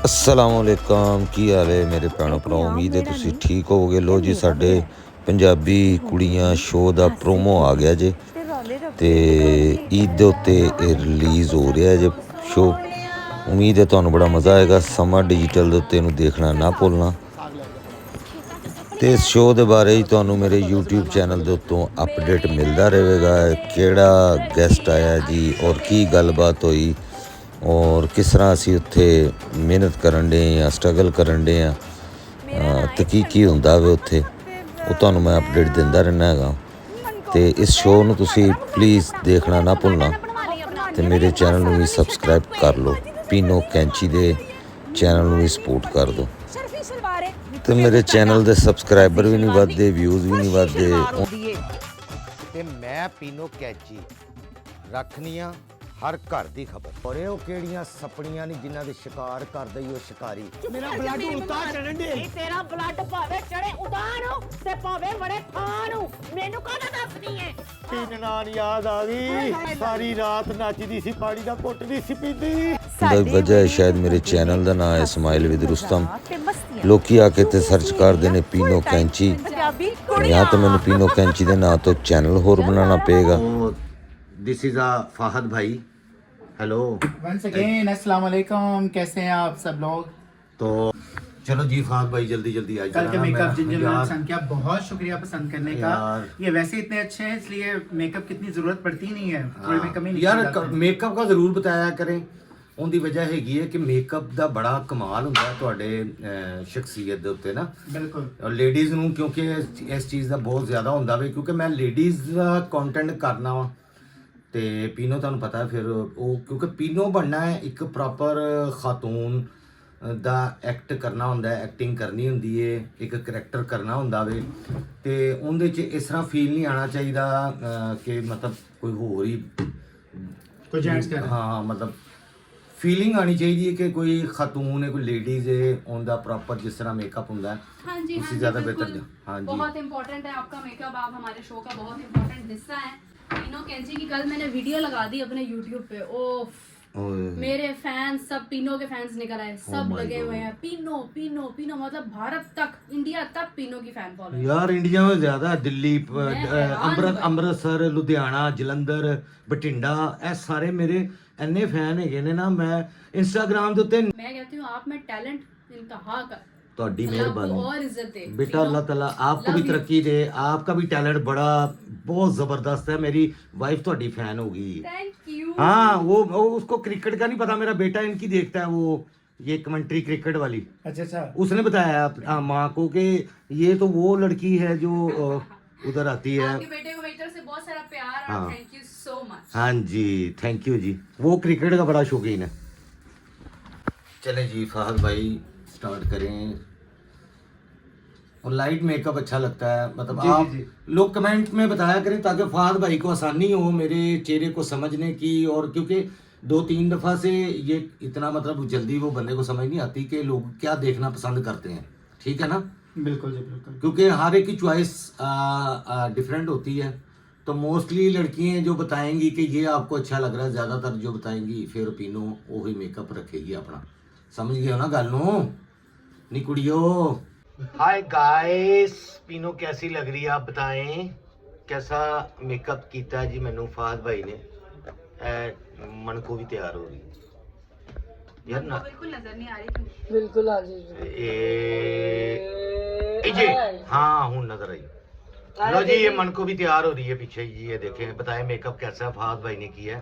अस्सलामुअलैकुम की हाल है मेरे भैनों भराओ। उम्मीद है तुसी ठीक होवोगे। लो जी साडे पंजाबी कुड़ियां शो दा प्रोमो आ गया जे ते ईद दे उत्ते रिलीज़ हो रहा है जे शो। उम्मीद है तुहानू बड़ा मज़ा आएगा। समा डिजिटल दे उत्ते इनू देखना ना भुलना। ते इस शो दे बारे ही तुहानू मेरे यूट्यूब चैनल दे उत्तों अपडेट मिलता रहेगा। केड़ा गैसट आया जी और की गलबात हुई और किस तरह असी उत्थे मेहनत करन डे या स्ट्रगल करन डे ते की हुंदा वे उत्थे वो तुहानू मैं अपडेट दिंदा रहना हैगा। ते इस शो नू तुसी प्लीज़ देखना ना भुलना ते मेरे चैनल नू भी सबसक्राइब कर लो। पीनो कैंची दे चैनल नू भी सपोर्ट कर दो। ते मेरे चैनल दे सबसक्राइबर भी नहीं वधदे, व्यूज़ भी नहीं वधदे। ते मैं पीनो कैची रखनिया हर घर दी खबर और ਉਹ ਕਿਹੜੀਆਂ ਸਪਣੀਆਂ ਨਹੀਂ ਜਿਨ੍ਹਾਂ ਦੇ ਸ਼ਿਕਾਰ ਕਰਦਾ ਹੀ ਉਹ ਸ਼ਿਕਾਰੀ। ਮੇਰਾ ਬਲੱਡ ਉਤਾਰ ਚੜਨ ਦੇ ਤੇਰਾ ਬਲੱਡ ਭਾਵੇਂ ਚੜੇ ਉਤਾਰ ਨੂੰ ਤੇ ਭਾਵੇਂ ਬੜੇ ਥਾਂ ਨੂੰ ਮੈਨੂੰ ਕਾਹਦਾ ਦੱਸਦੀ ਏ। ਪੀਣ ਨਾਲ ਯਾਦ ਆ ਗਈ ਸਾਰੀ ਰਾਤ ਨੱਚਦੀ ਸੀ ਪਾਣੀ ਦਾ ਘੁੱਟ ਨਹੀਂ ਸੀ ਪੀਂਦੀ। वजह है शायद मेरे चैनल का नाम है इस्माइल विद रुस्तम। लोकी आके ते सर्च करते हैं पीनो कैंची या तो मैंने पीनो कैंची के नाम तो चैनल होर बनाना पेगा। दिस इज अ फाहद भाई। हेलो वंस अगेन अस्सलाम वालेकुम। कैसे हैं आप सब लोग? तो चलो जी फाहद भाई जल्दी जल्दी आ कल के मेकअप जिंजर मैंने पसंद किया, बहुत शुक्रिया पसंद करने का। ये वैसे इतने अच्छे हैं इसलिए मेकअप कितनी जरूरत पड़ती नहीं है। थोड़ी मेकअप में यार मेकअप का जरूर बताया करें। ਉਹਦੀ ਵਜ੍ਹਾ ਹੈਗੀ ਹੈ ਕਿ ਮੇਕਅਪ ਦਾ ਬੜਾ ਕਮਾਲ ਹੁੰਦਾ ਹੈ ਤੁਹਾਡੇ ਸ਼ਖਸੀਅਤ ਦੇ ਉੱਤੇ ਨਾ। ਬਿਲਕੁਲ। ਔਰ ਲੇਡੀਜ਼ ਨੂੰ ਕਿਉਂਕਿ ਇਸ ਚੀਜ਼ ਦਾ ਬਹੁਤ ਜ਼ਿਆਦਾ ਹੁੰਦਾ ਵੇ ਕਿਉਂਕਿ ਮੈਂ ਲੇਡੀਜ਼ ਦਾ ਕੰਟੈਂਟ ਕਰਨਾ ਵਾ ਤੇ ਪੀਨੋ ਤੁਹਾਨੂੰ ਪਤਾ ਹੈ ਫਿਰ ਉਹ ਕਿਉਂਕਿ ਪੀਨੋ ਬਣਨਾ ਹੈ ਇੱਕ ਪ੍ਰੋਪਰ ਖਾਤੂਨ ਦਾ ਐਕਟ ਕਰਨਾ ਹੁੰਦਾ ਹੈ, ਐਕਟਿੰਗ ਕਰਨੀ ਹੁੰਦੀ ਹੈ, ਇੱਕ ਕਰੈਕਟਰ ਕਰਨਾ ਹੁੰਦਾ ਵੇ ਤੇ ਉਹਦੇ 'ਚ ਇਸ ਤਰ੍ਹਾਂ ਫੀਲ ਨਹੀਂ ਆਉਣਾ ਚਾਹੀਦਾ ਕਿ ਮਤਲਬ ਕੋਈ ਹੋਰ ਹੀ ਕੋਈ ਜੈਂਟਸ ਕਰ ਹਾਂ ਮਤਲਬ फीलिंग आनी चाहिए कि कोई खातून है कोई लेडीज है उनका प्रॉपर जिस तरह मेकअप होता है हाँ जी, उससे ज़्यादा बेहतर। हाँ जी बहुत इम्पोर्टेंट है आपका मेकअप। आप हमारे शो का बहुत इम्पोर्टेंट हिस्सा है। पीनो कैंची की कल मैंने वीडियो लगा दी अपने यूट्यूब पे। ओह मेरे फैंस सब पीनो के फैंस निकल आए, सब लगे हुए हैं पीनो पीनो पीनो। मतलब भारत तक इंडिया तक पीनो की फैन फॉलोइंग। यार इंडिया में ज़्यादा दिल्ली अमृतसर लुधियाना जलंधर बठिंडा ये सारे मेरे ਇੰਨੇ ਫੈਨ ਹੈਗੇ ਨੇ ਨਾ। ਮੈਂ ਇੰਸਟਾਗ੍ਰਾਮ ਦੇ ਉੱਤੇ मैं कहती हूँ आप में टैलेंट इंतहा का ਤੁਹਾਡੀ और ਮਿਹਰਬਾਨੀ इज्जत दे बेटा अल्लाह ताला आपको भी तरक्की दे। आपका भी टैलेंट बड़ा बहुत ज़बरदस्त है। मेरी वाइफ थोड़ी फैन होगी। Thank you. हाँ वो उसको क्रिकेट का नहीं पता, मेरा बेटा इनकी देखता है वो ये कमेंट्री क्रिकेट वाली। अच्छा अच्छा। उसने बताया माँ को कि ये तो वो लड़की है जो उधर आती है। आपके बेटे को मेरी तरफ से बहुत सारा प्यार और हाँ। Thank you so much. हाँ जी थैंक यू जी। वो क्रिकेट का बड़ा शौकीन है। चले जी फाहद भाई स्टार्ट करें। और लाइट मेकअप अच्छा लगता है मतलब जी, आप जी, लोग कमेंट में बताया करें ताकि फाहद भाई को आसानी हो मेरे चेहरे को समझने की। और क्योंकि 2-3 दफ़ा से ये इतना मतलब जल्दी वो बंदे को समझ नहीं आती कि लोग क्या देखना पसंद करते हैं। ठीक है ना? बिल्कुल जी बिल्कुल। क्योंकि हर एक की चॉइस डिफरेंट होती है। तो मोस्टली लड़कियां जो बताएंगी कि ये आपको अच्छा लग रहा है, ज़्यादातर जो बताएंगी फिर पीनो वही मेकअप रखेगी अपना। समझ गए हो ना गल नू नी कुड़ियो। हाय गाइस पीनो कैसी लग रही है आप बताएं। कैसा मेकअप किया जी मैनू फाहद भाई ने। मन को भी तैयार हो रही यार ना बिल्कुल नजर नहीं आ रही। बिल्कुल आ जी हाँ हूँ नजर आई। लो जी ये मन को भी तैयार हो रही है पीछे जी। ये देखें बताएं मेकअप कैसा है फाहद भाई ने किया है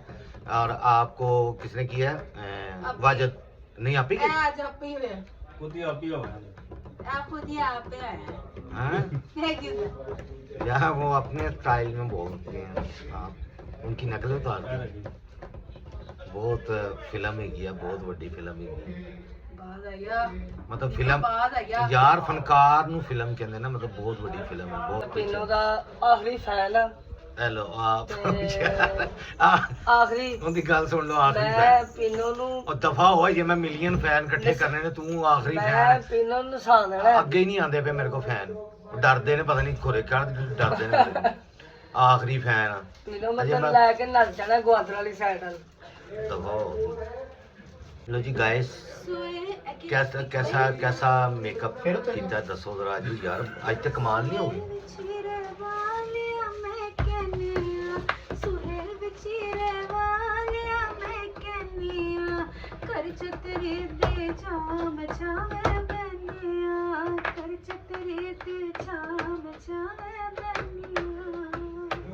और आपको किसने किया है? वाजद नहीं आप ही के? आज आप ही हुए खुद ही आप ही हो आप खुद ही आप पे आए हैं यार वो अपने स्टाइल में बोलते हैं आप उनकी नकल उतारते हैं। बहुत फिल्म है किया बहुत बड़ी फिल्म है मतलब फिल्म यार फनकार नु फिल्म कहते ना मतलब बहुत बड़ी फिल्म है। बहुत पीनो का आखिरी फैन है। हेलो आप आखिरी उनकी गल सुन लो आखिरी मैं फैन पीनो नु और दफा हो ये मैं मिलियन फैन इकट्ठे करने ने तू आखिरी मैं फैन पीनो नु सान देना ਅੱਗੇ ਹੀ ਨਹੀਂ ਆਂਦੇ ਪਏ ਮੇਰੇ ਕੋ ਫੈਨ ਡਰਦੇ ਨੇ ਪਤਾ ਨਹੀਂ ਖੋਰੇ ਕਾਹ ਡਰਦੇ ਨੇ ਮੇਰੇ ਤੋਂ। ਆਖਰੀ ਫੈਨ ਪੀनो मतलब ਲੈ ਕੇ ਨੱਚ ਜਾਣਾ ਗਵਾਦਰ ਵਾਲੀ ਸਾਈਡ ਵੱਲ। ਦਫਾ लो जी गाइस कैसा कैसा कैसा मेकअप किया दसो जरा जी यार, आज तक कमाल नहीं होगी।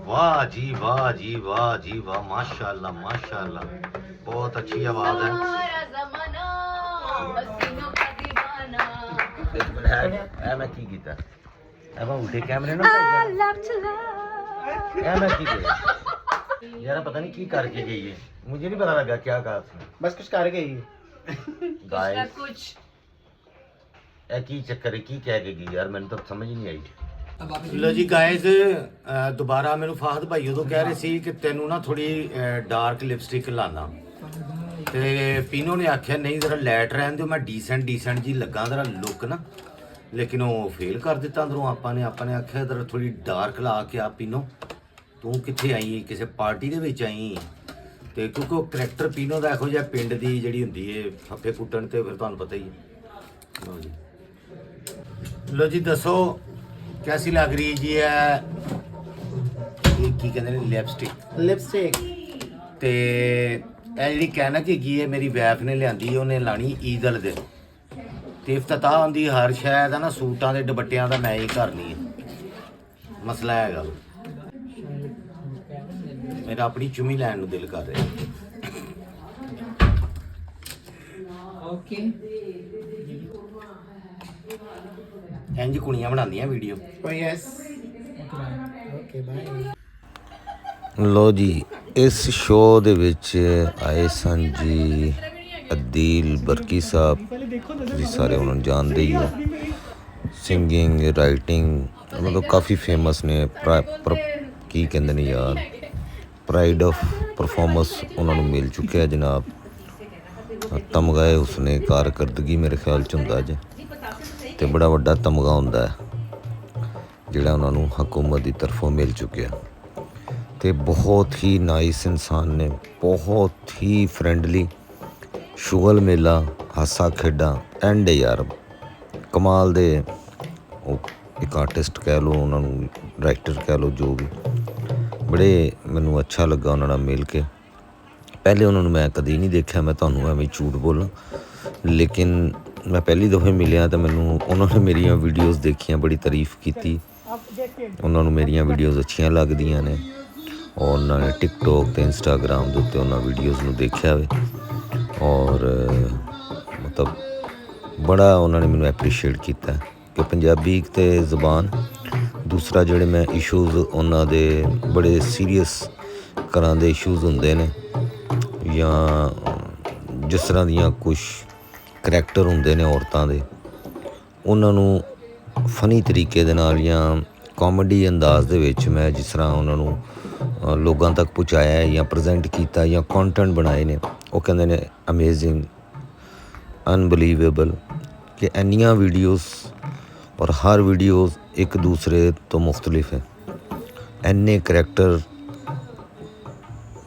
वाह जी वाह जी वाह जी वाह, माशाल्लाह माशाल्लाह, बहुत अच्छी आवाज है। हमारा ज़माना हसीनों का दीवाना। मैं की कीता ए मैं उल्टे कैमरे ना ए मैं की किया यार, पता नहीं की करके गई है, मुझे नहीं पता लगा क्या कहा उसने। बस कुछ कर गई। गाइस कुछ ए की चक्कर है, की कह के गई यार, मैंने तो समझ ही नहीं आई। लो जी गाइस, दोबारा मैंने फाहद भाई उदों कह रहे सी कि तेनू ना थोड़ी डार्क लिपस्टिक लाना, ते पीनो ने आख्या नहीं जरा लाइट रहन दो, मैं डिसेंट जी लगा जरा लुक ना, लेकिन वो फेल कर दिता अंदरों। आपने आख्या जरा थोड़ी डार्क ला के आ पीनो, तू कित्थे आई किसी पार्टी दे विच आई, ते क्योंकि वो करैक्टर पीनो दा इहो जिहा पिंड दी जिहड़ी हुंदी है फੱਫੇ कुट्टण, ते फिर तुहानूं पता ही है। लो जी दसो कैसी लग रही जी है ये की कहते हैं लिपस्टिक ते जी कहना कि की है मेरी वाइफ ने लियांदी, उन्हें लानी ईद वाले दिन, ते इफ्तिताह होंदी हर शायद है ना सूटां दे दुपट्टियां दा मैं ही करनी है, मसला हैगा मेरा अपनी चुमी लैन नूं दिल कर रहा। इंज कुड़ियां बनांदियां वीडियो। Yes okay bye. ਲੋ ਜੀ ਇਸ ਸ਼ੋਅ ਦੇ ਵਿੱਚ ਆਏ ਸਨ ਜੀ ਅਦੀਲ ਬਰਕੀ ਸਾਹਿਬ, ਤੁਸੀਂ ਸਾਰੇ ਉਹਨਾਂ ਨੂੰ ਜਾਣਦੇ ਹੀ ਹੋ, ਸਿੰਗਿੰਗ ਰਾਈਟਿੰਗ ਮਤਲਬ ਕਾਫੀ ਫੇਮਸ ਨੇ। ਕੀ ਕਹਿੰਦੇ ਨੇ ਯਾਰ, ਪ੍ਰਾਈਡ ਆਫ ਪਰਫਾਰਮੈਂਸ ਉਹਨਾਂ ਨੂੰ ਮਿਲ ਚੁੱਕਿਆ ਜਨਾਬ। ਤਮਗਾਏ ਉਸਨੇ ਕਾਰਕਰਦਗੀ ਮੇਰੇ ਖਿਆਲ 'ਚ ਹੁੰਦਾ ਜੇ, ਤੇ ਬੜਾ ਵੱਡਾ ਤਮਗਾ ਹੁੰਦਾ ਹੈ ਜਿਹੜਾ ਉਹਨਾਂ ਨੂੰ ਹਕੂਮਤ ਦੀ ਤਰਫੋਂ ਮਿਲ ਚੁੱਕਿਆ। ਤੇ ਬਹੁਤ ਹੀ ਨਾਈਸ ਇਨਸਾਨ ਨੇ, ਬਹੁਤ ਹੀ ਫਰੈਂਡਲੀ, ਸ਼ੁਗਲ ਮੇਲਾ, ਹਾਸਾ ਖੇਡਾਂ ਐਂਡ ਯਾਰ ਕਮਾਲ ਦੇ। ਉਹ ਇੱਕ ਆਰਟਿਸਟ ਕਹਿ ਲਓ, ਉਹਨਾਂ ਨੂੰ ਡਾਇਰੈਕਟਰ ਕਹਿ ਲਓ, ਜੋ ਵੀ, ਬੜੇ ਮੈਨੂੰ ਅੱਛਾ ਲੱਗਾ ਉਹਨਾਂ ਨਾਲ ਮਿਲ ਕੇ। ਪਹਿਲੇ ਉਹਨਾਂ ਨੂੰ ਮੈਂ ਕਦੀ ਨਹੀਂ ਦੇਖਿਆ, ਮੈਂ ਤੁਹਾਨੂੰ ਐਵੇਂ ਝੂਠ ਬੋਲਾਂ, ਲੇਕਿਨ ਮੈਂ ਪਹਿਲੀ ਦਫੇ ਮਿਲਿਆ ਤਾਂ ਮੈਨੂੰ ਉਹਨਾਂ ਨੇ ਮੇਰੀਆਂ ਵੀਡੀਓਜ਼ ਦੇਖੀਆਂ, ਬੜੀ ਤਾਰੀਫ ਕੀਤੀ, ਉਹਨਾਂ ਨੂੰ ਮੇਰੀਆਂ ਵੀਡੀਓਜ਼ ਅੱਛੀਆਂ ਲੱਗਦੀਆਂ ਨੇ। ਔਰ ਉਹਨਾਂ ਨੇ ਟਿਕਟੋਕ ਤੇ ਇੰਸਟਾਗ੍ਰਾਮ ਦੇ ਉੱਤੇ ਉਹਨਾਂ ਵੀਡੀਓਜ਼ ਨੂੰ ਦੇਖਿਆ ਵੇ, ਔਰ ਮਤਲਬ ਬੜਾ ਉਹਨਾਂ ਨੇ ਮੈਨੂੰ ਐਪਰੀਸ਼ੀਏਟ ਕੀਤਾ ਕਿ ਪੰਜਾਬੀ ਇੱਕ ਤੇ ਜ਼ਬਾਨ, ਦੂਸਰਾ ਜਿਹੜੇ ਮੈਂ ਇਸ਼ੂਜ਼ ਉਹਨਾਂ ਦੇ ਬੜੇ ਸੀਰੀਅਸ ਤਰ੍ਹਾਂ ਦੇ ਇਸ਼ੂਜ਼ ਹੁੰਦੇ ਨੇ, ਜਾਂ ਜਿਸ ਤਰ੍ਹਾਂ ਦੀਆਂ ਕੁਛ ਕਰੈਕਟਰ ਹੁੰਦੇ ਨੇ ਔਰਤਾਂ ਦੇ, ਉਹਨਾਂ ਨੂੰ ਫਨੀ ਤਰੀਕੇ ਦੇ ਨਾਲ ਜਾਂ ਕਾਮੇਡੀ ਅੰਦਾਜ਼ ਦੇ ਵਿੱਚ ਮੈਂ ਜਿਸ ਤਰ੍ਹਾਂ ਉਹਨਾਂ ਨੂੰ ਲੋਕਾਂ ਤੱਕ ਪਹੁੰਚਾਇਆ ਜਾਂ ਪ੍ਰੈਜ਼ੈਂਟ ਕੀਤਾ ਜਾਂ ਕੰਟੈਂਟ ਬਣਾਏ ਨੇ, ਉਹ ਕਹਿੰਦੇ ਨੇ ਅਮੇਜ਼ਿੰਗ, ਅਨਬਲੀਵੇਬਲ, ਕਿ ਇੰਨੀਆਂ ਵੀਡੀਓਜ਼ ਔਰ ਹਰ ਵੀਡੀਓਜ਼ ਇੱਕ ਦੂਸਰੇ ਤੋਂ ਮੁਖਤਲਿਫ ਹੈ, ਇੰਨੇ ਕਰੈਕਟਰ,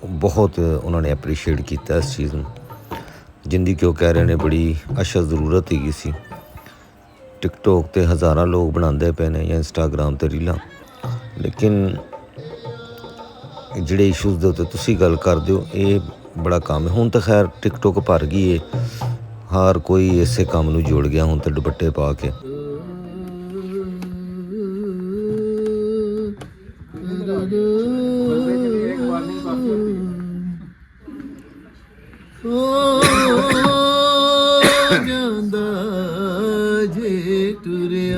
ਬਹੁਤ ਉਹਨਾਂ ਨੇ ਐਪਰੀਸ਼ੀਏਟ ਕੀਤਾ ਇਸ ਚੀਜ਼ ਨੂੰ, ਜਿੰਦੀ ਕਿ ਉਹ ਕਹਿ ਰਹੇ ਨੇ ਬੜੀ ਅਸ਼ਦ ਜ਼ਰੂਰਤ ਹੈਗੀ ਸੀ। ਟਿਕਟੋਕ 'ਤੇ ਹਜ਼ਾਰਾਂ ਲੋਕ ਬਣਾਉਂਦੇ ਪਏ ਨੇ ਜਾਂ ਇੰਸਟਾਗ੍ਰਾਮ 'ਤੇ ਰੀਲਾਂ, ਲੇਕਿਨ ਜਿਹੜੇ ਇਸ਼ੂਜ਼ ਦੇ ਉੱਤੇ ਤੁਸੀਂ ਗੱਲ ਕਰਦੇ ਹੋ ਇਹ ਬੜਾ ਕੰਮ ਹੈ। ਹੁਣ ਤਾਂ ਖੈਰ ਟਿਕਟੋਕ ਭਰ ਗਈ ਹੈ, ਹਰ ਕੋਈ ਇਸੇ ਕੰਮ ਨੂੰ ਜੁੜ ਗਿਆ ਹੁਣ ਤਾਂ ਦੁਪੱਟੇ ਪਾ ਕੇ।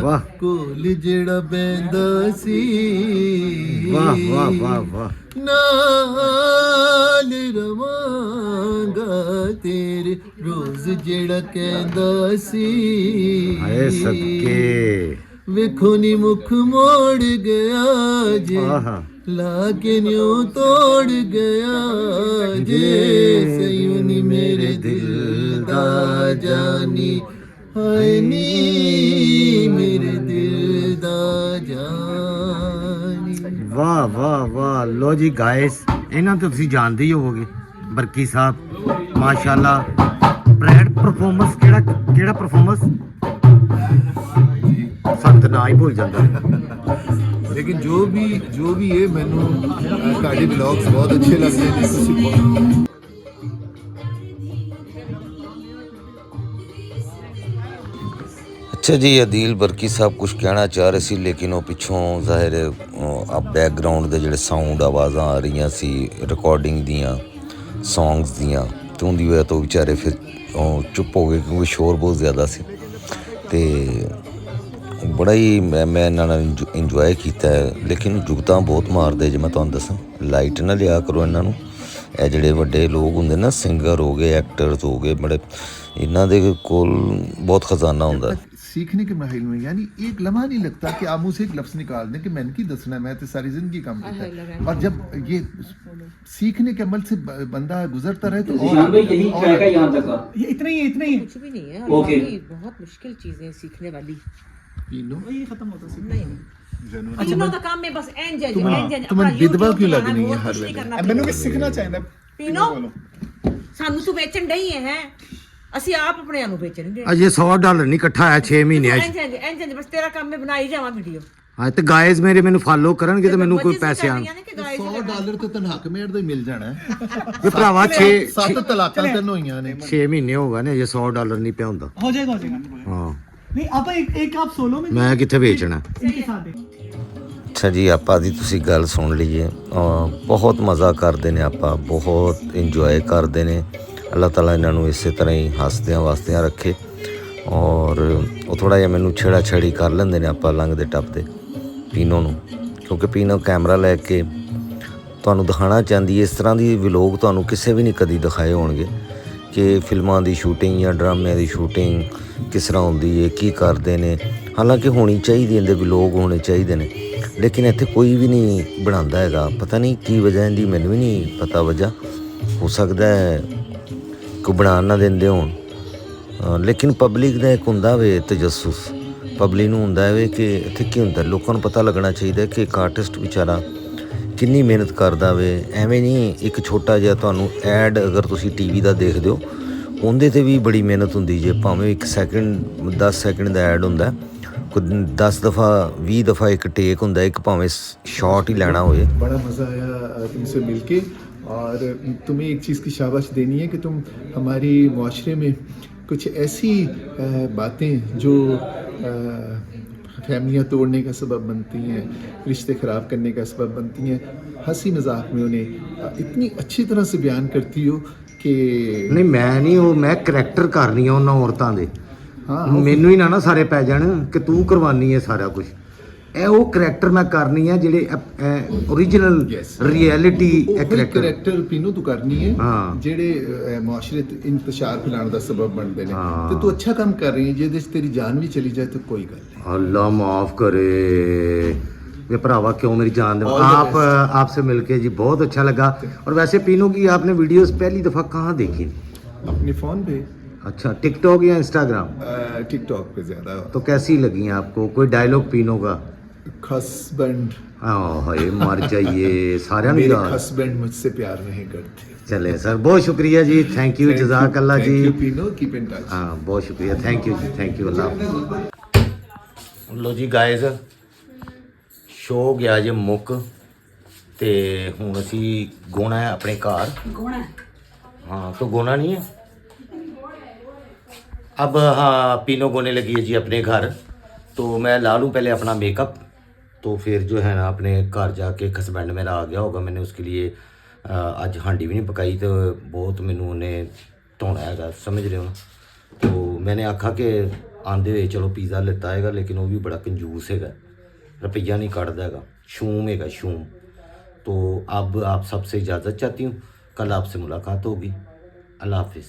ਵਾਹ ਕੋਲ ਜਿਹੜਾ ਬੈਂਦਾ ਸੀ, ਵਾਹ ਵਾਹ ਵਾਹ ਵਾਹ, ਨਾਲ ਰਵਾਂਗਾ ਤੇਰੇ ਰੋਜ਼ ਜਿਹੜਾ ਕਹਿੰਦਾ ਸੀ, ਹਾਏ ਸਦਕੇ ਵੇਖੋ ਨੀ ਮੁਖ ਮੋੜ ਗਿਆ ਜੇ, ਲਾ ਕੇ ਨਿਉ ਤੋੜ ਗਿਆ ਜੇ, ਸਯੂ ਨੀ ਮੇਰੇ ਦਿਲ ਦਾ ਜਾਨੀ, ਹਾਏ ਨੀ ਮੇਰੇ ਦਿਲ ਦਾ ਜਾਨੀ। ਵਾਹ ਵਾਹ ਵਾਹ। ਲੋ ਜੀ ਗਾਇਸ, ਇਹਨਾਂ ਤੋਂ ਤੁਸੀਂ ਜਾਣਦੇ ਹੀ ਹੋਵੋਗੇ ਬਰਕੀ ਸਾਹਿਬ, ਮਾਸ਼ਾਅੱਲਾ ਬ੍ਰੈਡ ਪਰਫਾਰਮੈਂਸ ਕਿਹੜਾ ਪਰਫਾਰਮੈਂਸ ਸੰਤ ਨਾ ਹੀ ਭੁੱਲ ਜਾਂਦਾ। लेकिन जो भी है मैनू ਤੁਹਾਡੇ ਵਲੌਗਸ ਬਹੁਤ ਅੱਛੇ ਲੱਗਦੇ ਨੇ ਤੁਸੀਂ अच्छा जी अदील बरकी साहब कुछ कहना चाह रहे सी लेकिन वो पिछों ज़ाहिर अब बैकग्राउंड के ਜਿਹੜੇ ਸਾਊਂਡ ਆਵਾਜ਼ਾਂ ਆ ਰਹੀਆਂ ਸੀ ਰਿਕਾਰਡਿੰਗ ਦੀਆਂ ਸੌਂਗਸ ਦੀਆਂ ਤੇ ਉਹਦੀ ਵਜ੍ਹਾ ਤੋਂ ਵਿਚਾਰੇ ਫਿਰ ਚੁੱਪ ਹੋ ਗਏ ਕਿਉਂਕਿ ਸ਼ੋਰ ਬਹੁਤ ਜ਼ਿਆਦਾ ਸੀ ਤੇ ਬੜਾ ਹੀ ਮੈਂ ਇਹਨਾਂ ਨਾਲ ਇੰਜੋਏ ਕੀਤਾ ਲੇਕਿਨ ਜੁਗਤਾਂ ਬਹੁਤ ਮਾਰਦੇ ਜੇ ਮੈਂ ਤੁਹਾਨੂੰ ਦੱਸਾਂ ਲਾਈਟ ਨਾ ਲਿਆ ਕਰੋ ਇਹਨਾਂ ਨੂੰ ਇਹ ਜਿਹੜੇ ਵੱਡੇ ਲੋਕ ਹੁੰਦੇ ਨਾ ਸਿੰਗਰ ਹੋ ਗਏ ਐਕਟਰਸ ਹੋ ਗਏ ਬੜੇ ਇਹਨਾਂ ਦੇ ਕੋਲ ਬਹੁਤ ਖਜ਼ਾਨਾ ਹੁੰਦਾ सीखने के माहिल में यानी एक लम्हा नहीं लगता कि आप मुँह से एक लफ्ज़ निकाल दें कि मैंने की दसना मैं तो सारी ज़िंदगी काम किया है और जब ये सीखने के अमल से बंदा गुजरता रहे तो यही जाएगा यहाँ तक ये इतना ही कुछ भी नहीं है ओके। बहुत मुश्किल चीजें सीखने वाली पीनो ये खत्म होता है नहीं अच्छा ना तो काम में बस एंजॉय तुम्हें विधवा क्यों लगनी है हर वेले मैंने भी सीखना चाहिए पीनो सानू तू बेचन नहीं है ਅਸੀਂ ਆਪ ਆਪਣੇ ਨੂੰ ਵੇਚਣਗੇ ਅਜੇ $100 ਨਹੀਂ ਇਕੱਠਾ ਆਇਆ 6 ਮਹੀਨਿਆਂ 'ਚ ਇੰਜ ਬਸ ਤੇਰਾ ਕੰਮ ਮੈਂ ਬਣਾਈ ਜਾਵਾਂ ਵੀਡੀਓ ਹਾਂ ਤੇ ਗਾਇਜ਼ ਮੇਰੇ ਮੈਨੂੰ ਫਾਲੋ ਕਰਨਗੇ ਤੇ ਮੈਨੂੰ ਕੋਈ ਪੈਸੇ ਆਣ $100 ਤੇ ਤਨ ਹੱਕ ਮੇੜ ਦਾ ਹੀ ਮਿਲ ਜਾਣਾ ਵੀ ਭਰਾਵਾ 7 ਤਲਾਕਾਂ ਤਨ ਹੋਈਆਂ ਨੇ 6 ਮਹੀਨੇ ਹੋ ਗਏ ਨੇ ਜੇ $100 ਨਹੀਂ ਪਿਆ ਹੁੰਦਾ हो जाएगा ਹਾਂ नहीं आप एक आप सोलो में ਮੈਂ ਕਿੱਥੇ ਵੇਚਣਾ इनके साथ ਅੱਛਾ ਜੀ ਆਪਾਂ ਦੀ ਤੁਸੀਂ ਗੱਲ ਸੁਣ ਲਈਏ ਬਹੁਤ ਮਜ਼ਾ ਕਰਦੇ ਨੇ ਆਪਾਂ ਬਹੁਤ ਇੰਜੋਏ ਕਰਦੇ ਨੇ ਅੱਲਾਹ ਤਾਲਾ ਇਹਨਾਂ ਨੂੰ ਇਸੇ ਤਰ੍ਹਾਂ ਹੀ ਹੱਸਦਿਆਂ ਵਸਦਿਆਂ ਰੱਖੇ ਔਰ ਉਹ ਥੋੜ੍ਹਾ ਜਿਹਾ ਮੈਨੂੰ ਛੇੜਾ ਛੇੜੀ ਕਰ ਲੈਂਦੇ ਨੇ ਆਪਾਂ ਲੰਘਦੇ ਟੱਪਦੇ ਪੀਨੋ ਨੂੰ ਕਿਉਂਕਿ ਪੀਨੋ ਕੈਮਰਾ ਲੈ ਕੇ ਤੁਹਾਨੂੰ ਦਿਖਾਉਣਾ ਚਾਹੁੰਦੀ ਇਸ ਤਰ੍ਹਾਂ ਦੀ ਵਲੋਗ ਤੁਹਾਨੂੰ ਕਿਸੇ ਵੀ ਨਹੀਂ ਕਦੀ ਦਿਖਾਏ ਹੋਣਗੇ ਕਿ ਫਿਲਮਾਂ ਦੀ ਸ਼ੂਟਿੰਗ ਜਾਂ ਡਰਾਮਿਆਂ ਦੀ ਸ਼ੂਟਿੰਗ ਕਿਸ ਤਰ੍ਹਾਂ ਹੁੰਦੀ ਹੈ ਕੀ ਕਰਦੇ ਨੇ ਹਾਲਾਂਕਿ ਹੋਣੀ ਚਾਹੀਦੀ ਇਹਦੇ ਵਲੋਗ ਹੋਣੇ ਚਾਹੀਦੇ ਨੇ ਲੇਕਿਨ ਇੱਥੇ ਕੋਈ ਵੀ ਨਹੀਂ ਬਣਾਉਂਦਾ ਹੈਗਾ ਪਤਾ ਨਹੀਂ ਕੀ ਵਜ੍ਹਾ ਇਹਦੀ ਮੈਨੂੰ ਵੀ ਨਹੀਂ ਪਤਾ ਵਜ੍ਹਾ ਹੋ ਸਕਦਾ ਹੈ ਕੋਈ ਬਣਾ ਨਾ ਦਿੰਦੇ ਹੋਣ ਲੇਕਿਨ ਪਬਲਿਕ ਦਾ ਇੱਕ ਹੁੰਦਾ ਵੇ ਤਜੱਸੁਸ ਪਬਲਿਕ ਨੂੰ ਹੁੰਦਾ ਵੇ ਕਿ ਇੱਥੇ ਕੀ ਹੁੰਦਾ ਲੋਕਾਂ ਨੂੰ ਪਤਾ ਲੱਗਣਾ ਚਾਹੀਦਾ ਕਿ ਇੱਕ ਆਰਟਿਸਟ ਵਿਚਾਰਾ ਕਿੰਨੀ ਮਿਹਨਤ ਕਰਦਾ ਵੇ ਐਵੇਂ ਨਹੀਂ ਇੱਕ ਛੋਟਾ ਜਿਹਾ ਤੁਹਾਨੂੰ ਐਡ ਅਗਰ ਤੁਸੀਂ ਟੀਵੀ ਦਾ ਦੇਖਦੇ ਹੋ ਉਹਦੇ 'ਤੇ ਵੀ ਬੜੀ ਮਿਹਨਤ ਹੁੰਦੀ ਜੇ ਭਾਵੇਂ 1 ਸੈਕਿੰਡ 10 ਸੈਕਿੰਡ ਦਾ ਐਡ ਹੁੰਦਾ ਕੋਈ 10 ਦਫਾ 20 ਦਫਾ ਇੱਕ ਟੇਕ ਹੁੰਦਾ ਇੱਕ ਭਾਵੇਂ ਸ਼ਾਟ ਹੀ ਲੈਣਾ ਹੋਏ बड़ा मज़ा आया तुमसे मिलके और तुम्हें एक चीज़ की शाबाश देनी है कि तुम हमारी मुआशरे में कुछ ऐसी बातें जो फैमिलियाँ तोड़ने का सबब बनती हैं रिश्ते ख़राब करने का सबब बनती हैं हंसी मजाक में उन्हें इतनी अच्छी तरह से बयान करती हो कि ਨਹੀਂ ਮੈਂ ਨਹੀਂ ਉਹ ਮੈਂ ਕਰੈਕਟਰ ਕਰਨੀ ਆ ਉਹਨਾਂ ਔਰਤਾਂ ਦੇ हाँ ਮੈਨੂੰ ਹੀ ਨਾ ਸਾਰੇ ਪੈ ਜਾਣ ਕਿ ਤੂੰ ਕਰਵਾਨੀ ਹੈ ਸਾਰਾ ਕੁਝ ਇਹ ਉਹ ਕਰੈਕਟਰ ਮੈਂ ਕਰਨੀ ਆ ਜਿਹੜੇ ओरिजिनल ਰਿਐਲਿਟੀ ਇਹ ਕਰੈਕਟਰ ਕਰੈਕਟਰ ਪੀਨੋ ਤੂੰ ਕਰਨੀ ਹੈ ਹਾਂ। ਜਿਹੜੇ ਮੁਆਸ਼ਰੇ ਤੇ ਇੰਤਸ਼ਾਰ ਫੈਲਾਉਣ ਦਾ ਸਬਬ ਬਣਦੇ ਨੇ ਤੇ ਤੂੰ ਅੱਛਾ ਕੰਮ ਕਰ ਰਹੀ ਹੈ ਜਿਹਦੇ 'ਚ ਤੇਰੀ ਜਾਨ ਵੀ ਚਲੀ ਜਾਏ ਤਾਂ ਕੋਈ ਗੱਲ ਨਹੀਂ अल्लाह माफ करे ये भरावा क्यों मेरी जान दे आप आपसे मिलके जी बहुत अच्छा लगा और वैसे पीनो की आपने वीडियोस पहली दफ़ा कहाँ देखी अपने फ़ोन पे अच्छा टिकटॉक या इंस्टाग्राम टिकटॉक पे ज़्यादा तो कैसी लगी आपको कोई डायलॉग पीनो का हस्बैंड हाय मर जाइए सारे मेरे हस्बैंड मुझसे प्यार नहीं करते चले सर बहुत शुक्रिया जी थैंक यू जज़ाक अल्लाह जी पीनो कीप इन टच हाँ बहुत शुक्रिया थैंक यू जी थैंक यू अल्लाह लो जी गाइस ਸ਼ੋ ਗਿਆ ਜੇ ਮੁੱਕ ਤੇ ਹੁਣ ਅਸੀਂ ਗੋਣਾ ਹੈ ਆਪਣੇ ਘਰ ਗੋਣਾ हाँ तो गोना नहीं है अब हाँ पीनो गोने लगी है जी अपने घर तो मैं ला लूँ पहले अपना मेकअप तो फिर जो है ना अपने घर जाके हस्बैंड मेरा आ गया होगा मैंने उसके लिए आज हांडी भी नहीं पकाई तो बहुत मैनू उन्हें धोना है समझ रहे हो ना तो मैंने आखा कि आंदे हुए चलो पिज़्ज़ा लेता है लेकिन वो भी बड़ा कंजूस है रुपया नहीं काटता है शूम है शूम तो अब आप सबसे इजाज़त चाहती हूँ कल आपसे मुलाकात होगी अल्लाह हाफिज़।